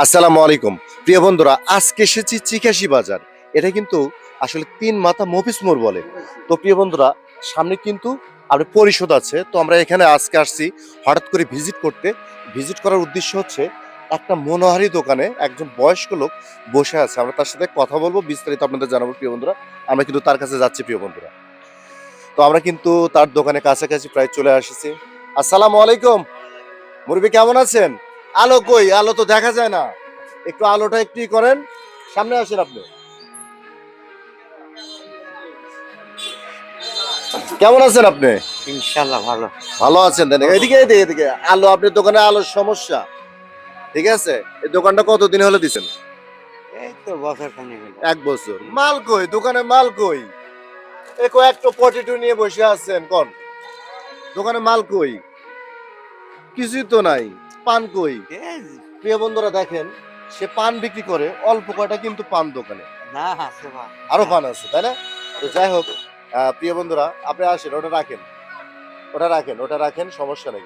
আসসালামু আলাইকুম প্রিয় বন্ধুরা, আজকে এসেছি চিকাশি বাজার। এটা কিন্তু আসলে তিন মাথা মফিস মোড় বলে। তো প্রিয় বন্ধুরা, সামনে কিন্তু আর পরিষদ আছে। তো আমরা এখানে আজকে আসছি হঠাৎ করে ভিজিট করার উদ্দেশ্য হচ্ছে একটা মনোহারি দোকানে একজন বয়স্ক লোক বসে আছে। আমরা তার সাথে কথা বলবো, বিস্তারিত আপনাদের জানাবো প্রিয় বন্ধুরা। আমরা কিন্তু তার কাছে যাচ্ছি প্রিয় বন্ধুরা। তো আমরা কিন্তু তার দোকানে কাছাকাছি প্রায় চলে আসছি। আসসালামু আলাইকুম মুরব্বি, কেমন আছেন? আলো কই? আলো তো দেখা যায় না। একটু আলোটা একটু করেন, সামনে আসেন আপনি। কেমন আছেন আপনি? ইনশাআল্লাহ ভালো। ভালো আছেন? দেন এদিকে এদিকে এদিকে। আলো, আপনার দোকানে আলোর সমস্যা। ঠিক আছে, এই দোকানটা কতদিন হলো দিছেন? এই তো বছর খানেক হলো। 1 বছর। মাল কই? দোকানে মাল কই? এই কয়েকটা পটেটো নিয়ে বসে আছেন কোন? দোকানে মাল কই? কিছুই তো নাই। পান কই? এই প্রিয় বন্ধুরা দেখেন, সে পান বিক্রি করে, অল্প কয়টা কিন্তু পান দোকানে। না আছে ভাই। আরো পান আছে, তাই না? তো যাই হোক, প্রিয় বন্ধুরা, আপনি আসেন, ওটা রাখেন, সমস্যা নেই।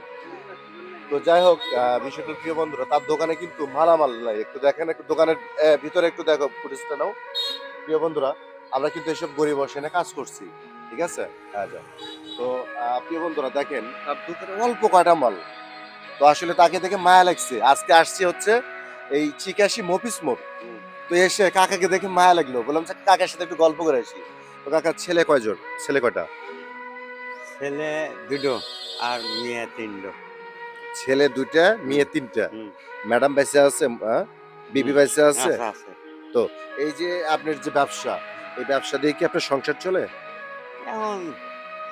তো যাই হোক, বিষয়টা প্রিয় বন্ধুরা, তার দোকানে কিন্তু মালামাল নাই। একটু দেখেন, একটু দোকানের ভিতরে একটু দেখো, ফুটেজটা নাও। প্রিয় বন্ধুরা, আমরা কিন্তু এসব গরিব বসে কাজ করছি। ঠিক আছে? হ্যাঁ, যাও। তো প্রিয় বন্ধুরা দেখেন, তার দোকানে অল্প কয়টা মাল। তো আসলে তাকে দেখে মায়া লাগছে। আজকে আসছি হচ্ছে এই চিকাশি মফিস মোড়। তো এসে কাকাকে দেখে মায়া লাগলো, বললাম যে কাকার সাথে একটু গল্প করে আসি। তো কাকার ছেলে কয়জন? ছেলে কয়টা? ছেলে দুটো আর মেয়ে তিনটো। ছেলে 2টা, মেয়ে 3টা। হুম, ম্যাডাম বাইসে আছে, বিবি হুম, বাইসে আছে। আছে আছে। তো এই যে আপনার যে ব্যবসা, এই ব্যবসা দিয়ে কি আপনার সংসার চলে? এখন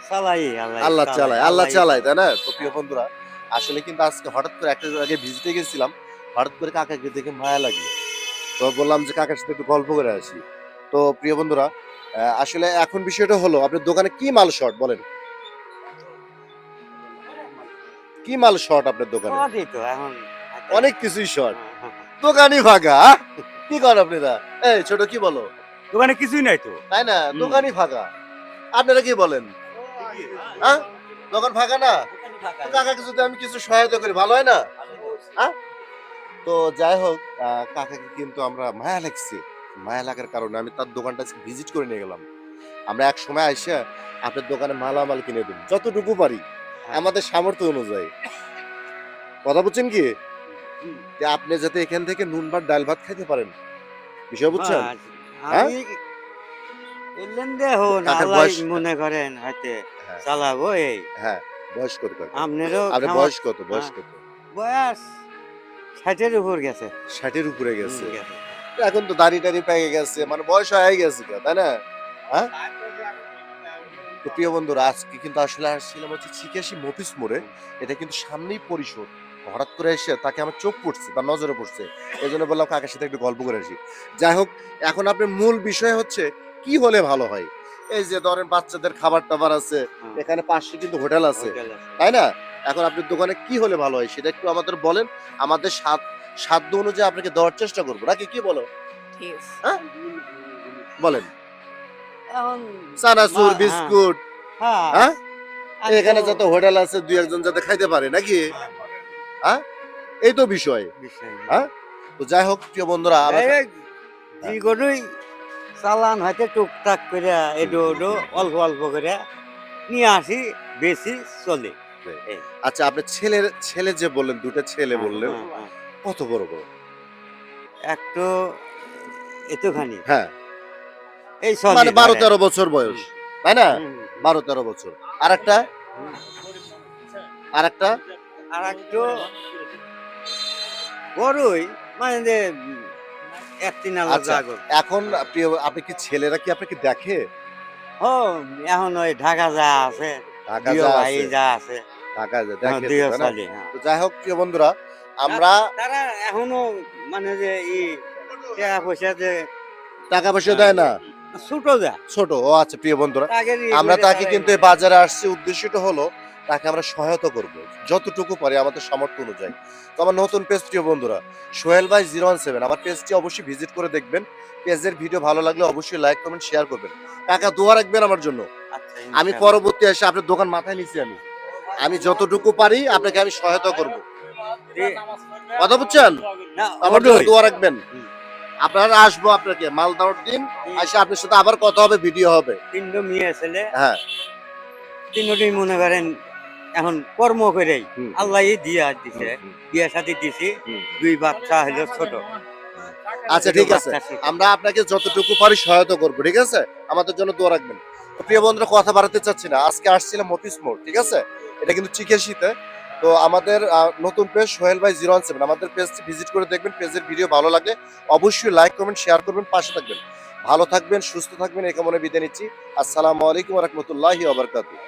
চালাই আল্লাহ আল্লাহ চালায়, আল্লাহ চালায়, তাই না? তো প্রিয় হ্যাঁ। বন্ধুরা, আসলে কিন্তু আজকে হঠাৎ করে একটা জায়গায় ভিজিটে গেছিলাম। হঠাৎ করে কাকাকে দেখে মায়া লাগলো। তো বললাম যে কাকার সাথে একটু গল্প করে আসি। তো প্রিয় বন্ধুরা, আসলে এখন বিষয়টা হলো, আপনার দোকানে কি মাল শর্ট বলেন? কি মাল শর্ট আপনার দোকানে? সবই তো এখন হাতে। অনেক কিছুই শর্ট। হ্যাঁ, হ্যাঁ, হ্যাঁ। দোকানই ফাঁকা, কি করেন আপনারা? এই ছোট, কি বলো? দোকানে কিছুই নাই তো। তাই না? হুম। দোকানই ফাঁকা। আপনারা কি বলেন? হ্যাঁ? দোকান ফাঁকা না? তো কাকাকে যদি আমি কিছু সহায়তা করি, ভালো হয় না? হ্যাঁ? তো যাই হোক, কাকাকে কিন্তু আমরা মায়া লাগছে। মায়া লাগার কারণে আমি তার দোকানটা ভিজিট করে নিয়ে গেলাম। আমরা এক সময় আইসা আপনার দোকানে মালামাল কিনে দেব, যতটুকু পারি, হ্যাঁ। আমাদের সামর্থ্য অনুযায়ী। কথা বুঝছেন কি? হুম। যে আপনি যাতে এখান থেকে নুন ভাত ডাল ভাত খাইতে পারেন, বিষয় বুঝছেন? বাস, হ্যাঁ? আমি এলেন দেখুন কাকার আল্লাহ বয়স, মনে করেন হয়তো হ্যাঁ, চালাবো এই। হ্যাঁ, বয়স কত কাকা? আপনারও আপনার খামার। বয়স কত? বয়স হ্যাঁ, কত? বয়স 60-এর উপর গেছে। 60 এর উপরে গেছে। গেছে। এখন তো দাড়ি-টাড়ি পেকে গেছে, মানে বয়স হয়ে গেছে গা, তাই না? হ্যাঁ? তো প্রিয় বন্ধুরা, আজকে কিন্তু আসলে আসছিলাম হচ্ছে চিকাশি মফিস মোড়ে। এটা কিন্তু সামনেই পরিশোধ। হঠাৎ করে এসে তাকে আমার চোখ পড়ছে, তার নজরে পড়ছে। এজন্য বললাম কাকার সাথে একটু গল্প করে আসি। যাই হোক, এখন আপনার মূল বিষয় হচ্ছে কি হলে ভালো হয়? এই যে ধরেন বাচ্চাদের খাবার-টাবার আছে, হুম। এখানে পাশে কিন্তু হোটেল আছে। হোটেল আছে। তাই না? এখন আপনার দোকানে কি হলে ভালো হয় সেটা একটু আমাদের বলেন। আমাদের সাধ্য অনুযায়ী আপনাকে দেওয়ার চেষ্টা করব। নাকি কি বলো? ঠিক আছে। হ্যাঁ? বলেন। এখন চানাচুর, হ্যাঁ, বিস্কুট, হ্যাঁ, হ্যাঁ? আমি এখানে তো যত হোটেল আছে, 2-1 জন যাতে খাইতে পারে, নাকি? হ্যাঁ? এই তো বিষয়। বিষয় না। হ্যাঁ? তো যাই হোক প্রিয় বন্ধুরা, এই যে কোনোই চালান হয়তো টুকটাক করে এডো ওডো অল্প অল্প করে নিয়ে আসি, বেশি চলে। এই। আচ্ছা, আপনার ছেলে যে বললেন, 2টা ছেলে হ্যাঁ, বললেন, হ্যাঁ, হ্যাঁ। কত বড় বড়? একটু এতখানি হ্যাঁ, এই চলে মানে ধরেন। 12-13 বছর বয়স, তাই না? হুম, 12-13 বছর। আরেকটা? হুম। আরেকটা? আর একটু বড়ই, মানে যে এক তিন আলা আচ্ছা, জাগর। এখন প্রিয়, আপনি কি ছেলেরা কি আপনাকে দেখে? ও এখন ওই ঢাকা যা আছে, ঢাকা দুই যা ভাই আছে, যা আছে, ঢাকা যা হ্যাঁ, দেখে তো, দুই তাই না? চলে, হ্যাঁ। তো যাই হোক প্রিয় বন্ধুরা, আমরা তারা এখনো মানে যে টাকা পয়সা যে টাকা পয়সা দেয় না? ছোট যা ছোট, ও আচ্ছা প্রিয় বন্ধুরা, তাকে আমরা তাকে কিন্তু এই বাজারে আসছি, উদ্দেশ্যটা হলো তাকে আমরা সহায়তা করব যতটুকু পারি আমাদের সামর্থ্য অনুযায়ী। তো আমার নতুন পেজ প্রিয় বন্ধুরা, সোহেল ভাই 017, আমার পেজটি অবশ্যই ভিজিট করে দেখবেন। পেজের ভিডিও ভালো লাগলে অবশ্যই লাইক কমেন্ট শেয়ার করবেন। কাকা দোয়া রাখবেন আমার জন্য। আচ্ছা, আমি ইনশাআল্লাহ। পরবর্তী এসে আপনার দোকান মাথায় নিচ্ছি, আমি যতটুকু পারি আপনাকে আমি সহায়তা করব। ঠিক কথা বুঝছেন? না আমার জন্য ওটাই। দোয়া রাখবেন। হুম। আপনারা আসবো আপনাকে মাল দেওয়ার দিন, এসে আপনার সাথে আবার কথা হবে, ভিডিও হবে। তিনটো মেয়ে ছেলে হ্যাঁ, তিনটোই মনে করেন এখন কর্ম করেই হুম, আল্লাহ দিয়া দিছে, হুম, বিয়ে সাথে দিছি, হুম। 2 বাচ্চা হলো ছোট। আচ্ছা ছোট ঠিক আছে, বাচ্চা ছিল। আমরা আপনাকে যতটুকু পারি সহায়তা করবো, ঠিক আছে? আমাদের জন্য দোয়া রাখবেন। তো প্রিয় বন্ধুরা, কথা বাড়াতে চাচ্ছি না, আজকে আসছিলাম মতিস মোড়, ঠিক আছে? এটা কিন্তু চিকেশিতে। তো আমাদের নতুন পেজ সোহেল ভাই 017, আমাদের পেজটি ভিজিট করে দেখবেন। পেজের ভিডিও ভালো লাগলে অবশ্যই লাইক কমেন্ট শেয়ার করবেন, পাশে থাকবেন। ভালো থাকবেন, সুস্থ থাকবেন, এই কামনে বিদায় নিচ্ছি। আসসালামু আলাইকুম ওয়া রাহমাতুল্লাহি ওয়া বারাকাতুহু।